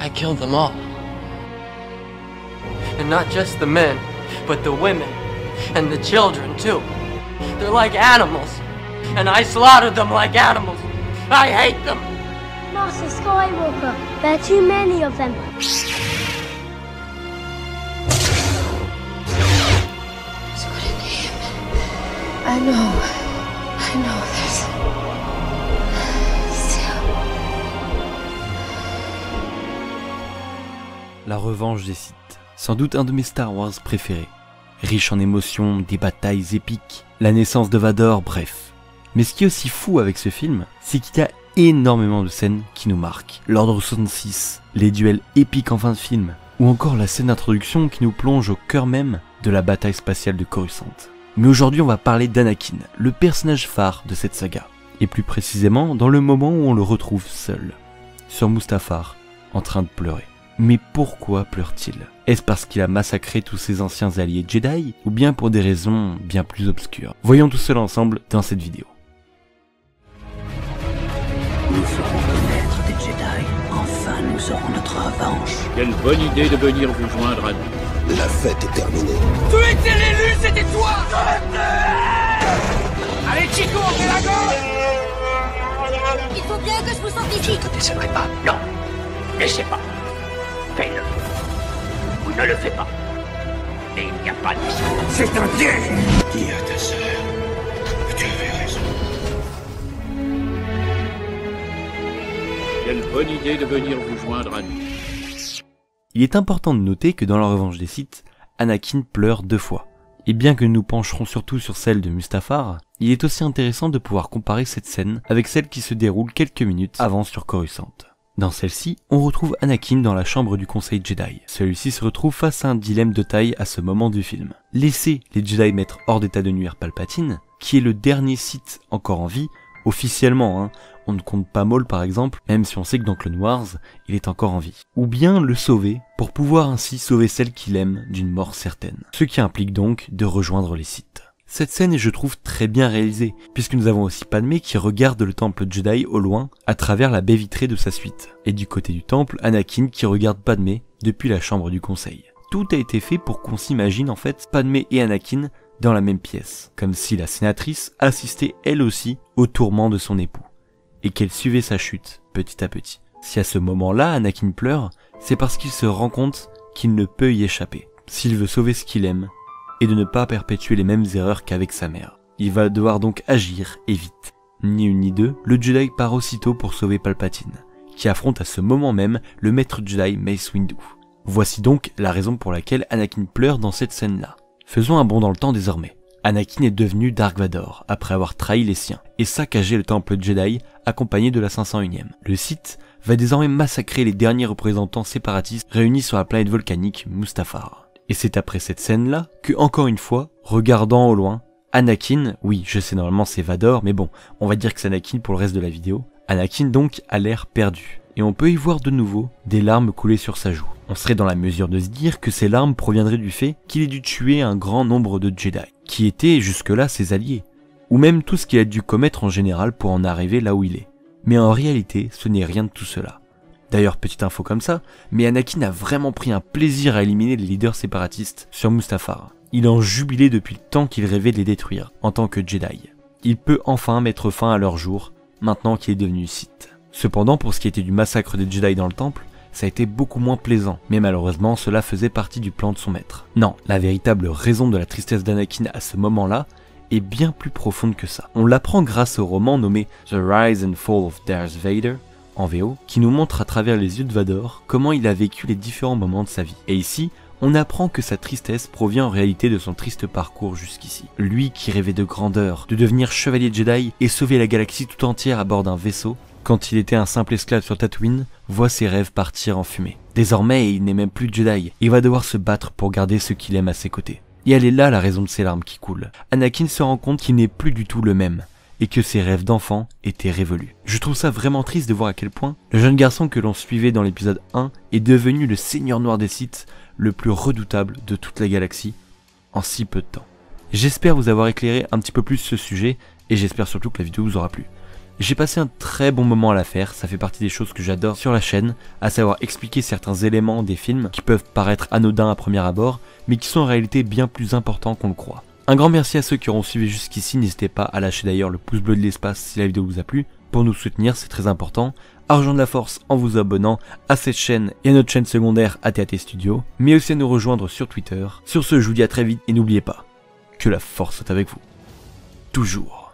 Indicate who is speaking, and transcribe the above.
Speaker 1: I killed them all. And not just the men, but the women and the children too. They're like animals, and I slaughtered them like animals. I hate them.
Speaker 2: Master Skywalker, there are too many of them.
Speaker 3: It's good in him. I know there's still.
Speaker 4: La revanche des Sith, sans doute un de mes Star Wars préférés. Riche en émotions, des batailles épiques, la naissance de Vador, bref. Mais ce qui est aussi fou avec ce film, c'est qu'il y a énormément de scènes qui nous marquent. L'Ordre 66, les duels épiques en fin de film, ou encore la scène d'introduction qui nous plonge au cœur même de la bataille spatiale de Coruscant. Mais aujourd'hui on va parler d'Anakin, le personnage phare de cette saga. Et plus précisément dans le moment où on le retrouve seul, sur Mustafar, en train de pleurer. Mais pourquoi pleure-t-il? Est-ce parce qu'il a massacré tous ses anciens alliés Jedi, ou bien pour des raisons bien plus obscures? Voyons tout cela ensemble dans cette vidéo.
Speaker 5: Nous serons le maître des Jedi. Enfin, nous aurons notre revanche.
Speaker 6: Quelle bonne idée de venir vous joindre à nous.
Speaker 7: La fête est terminée.
Speaker 8: Tu étais l'élu, c'était toi. Allez, Chico, on fait la gauche.
Speaker 2: Il faut bien que je vous sente
Speaker 5: Je
Speaker 2: ici.
Speaker 5: ne te décevrai pas. Non, laissez pas. Fais-le. Ou ne le fais pas. Et il n'y a pas de mission.
Speaker 8: C'est un piège.
Speaker 7: Dis à ta sœur que tu avais raison.
Speaker 6: Quelle bonne idée de venir vous joindre à nous.
Speaker 4: Il est important de noter que dans la revanche des Sith, Anakin pleure 2 fois. Et bien que nous nous pencherons surtout sur celle de Mustafar, il est aussi intéressant de pouvoir comparer cette scène avec celle qui se déroule quelques minutes avant sur Coruscant. Dans celle-ci, on retrouve Anakin dans la chambre du Conseil Jedi. Celui-ci se retrouve face à un dilemme de taille à ce moment du film. Laisser les Jedi mettre hors d'état de nuire Palpatine, qui est le dernier Sith encore en vie, officiellement, on ne compte pas Maul par exemple, même si on sait que dans Clone Wars, il est encore en vie. Ou bien le sauver, pour pouvoir ainsi sauver celle qu'il aime d'une mort certaine. Ce qui implique donc de rejoindre les Sith. Cette scène est je trouve très bien réalisée, puisque nous avons aussi Padmé qui regarde le temple Jedi au loin, à travers la baie vitrée de sa suite. Et du côté du temple, Anakin qui regarde Padmé depuis la chambre du conseil. Tout a été fait pour qu'on s'imagine en fait Padmé et Anakin dans la même pièce, comme si la sénatrice assistait elle aussi au tourment de son époux, et qu'elle suivait sa chute petit à petit. Si à ce moment-là Anakin pleure, c'est parce qu'il se rend compte qu'il ne peut y échapper, s'il veut sauver ce qu'il aime, et de ne pas perpétuer les mêmes erreurs qu'avec sa mère. Il va devoir donc agir, et vite. Ni une ni deux, le Jedi part aussitôt pour sauver Palpatine, qui affronte à ce moment même le maître Jedi Mace Windu. Voici donc la raison pour laquelle Anakin pleure dans cette scène-là. Faisons un bond dans le temps désormais. Anakin est devenu Dark Vador après avoir trahi les siens et saccagé le temple Jedi accompagné de la 501e. Le Sith va désormais massacrer les derniers représentants séparatistes réunis sur la planète volcanique Mustafar. Et c'est après cette scène-là que, encore une fois, regardant au loin, Anakin, oui je sais normalement c'est Vador, mais bon, on va dire que c'est Anakin pour le reste de la vidéo, Anakin donc a l'air perdu. Et on peut y voir de nouveau des larmes couler sur sa joue. On serait dans la mesure de se dire que ces larmes proviendraient du fait qu'il ait dû tuer un grand nombre de Jedi, qui étaient jusque-là ses alliés, ou même tout ce qu'il a dû commettre en général pour en arriver là où il est. Mais en réalité, ce n'est rien de tout cela. D'ailleurs, petite info comme ça, mais Anakin a vraiment pris un plaisir à éliminer les leaders séparatistes sur Mustafar. Il en jubilait depuis le temps qu'il rêvait de les détruire, en tant que Jedi. Il peut enfin mettre fin à leur jour, maintenant qu'il est devenu Sith. Cependant, pour ce qui était du massacre des Jedi dans le temple, ça a été beaucoup moins plaisant, mais malheureusement cela faisait partie du plan de son maître. Non, la véritable raison de la tristesse d'Anakin à ce moment-là est bien plus profonde que ça. On l'apprend grâce au roman nommé The Rise and Fall of Darth Vader, en VO, qui nous montre à travers les yeux de Vador comment il a vécu les différents moments de sa vie. Et ici, on apprend que sa tristesse provient en réalité de son triste parcours jusqu'ici. Lui qui rêvait de grandeur, de devenir chevalier Jedi et sauver la galaxie tout entière à bord d'un vaisseau, quand il était un simple esclave sur Tatooine, voit ses rêves partir en fumée. Désormais, il n'est même plus Jedi, il va devoir se battre pour garder ceux qu'il aime à ses côtés. Et elle est là la raison de ses larmes qui coulent. Anakin se rend compte qu'il n'est plus du tout le même, et que ses rêves d'enfant étaient révolus. Je trouve ça vraiment triste de voir à quel point le jeune garçon que l'on suivait dans l'épisode 1 est devenu le seigneur noir des Sith, le plus redoutable de toute la galaxie, en si peu de temps. J'espère vous avoir éclairé un petit peu plus ce sujet, et j'espère surtout que la vidéo vous aura plu. J'ai passé un très bon moment à la faire, ça fait partie des choses que j'adore sur la chaîne, à savoir expliquer certains éléments des films qui peuvent paraître anodins à premier abord, mais qui sont en réalité bien plus importants qu'on le croit. Un grand merci à ceux qui auront suivi jusqu'ici, n'hésitez pas à lâcher d'ailleurs le pouce bleu de l'espace si la vidéo vous a plu, pour nous soutenir, c'est très important. Argent de la force en vous abonnant à cette chaîne et à notre chaîne secondaire ATAT Studio, mais aussi à nous rejoindre sur Twitter. Sur ce, je vous dis à très vite et n'oubliez pas que la force est avec vous. Toujours.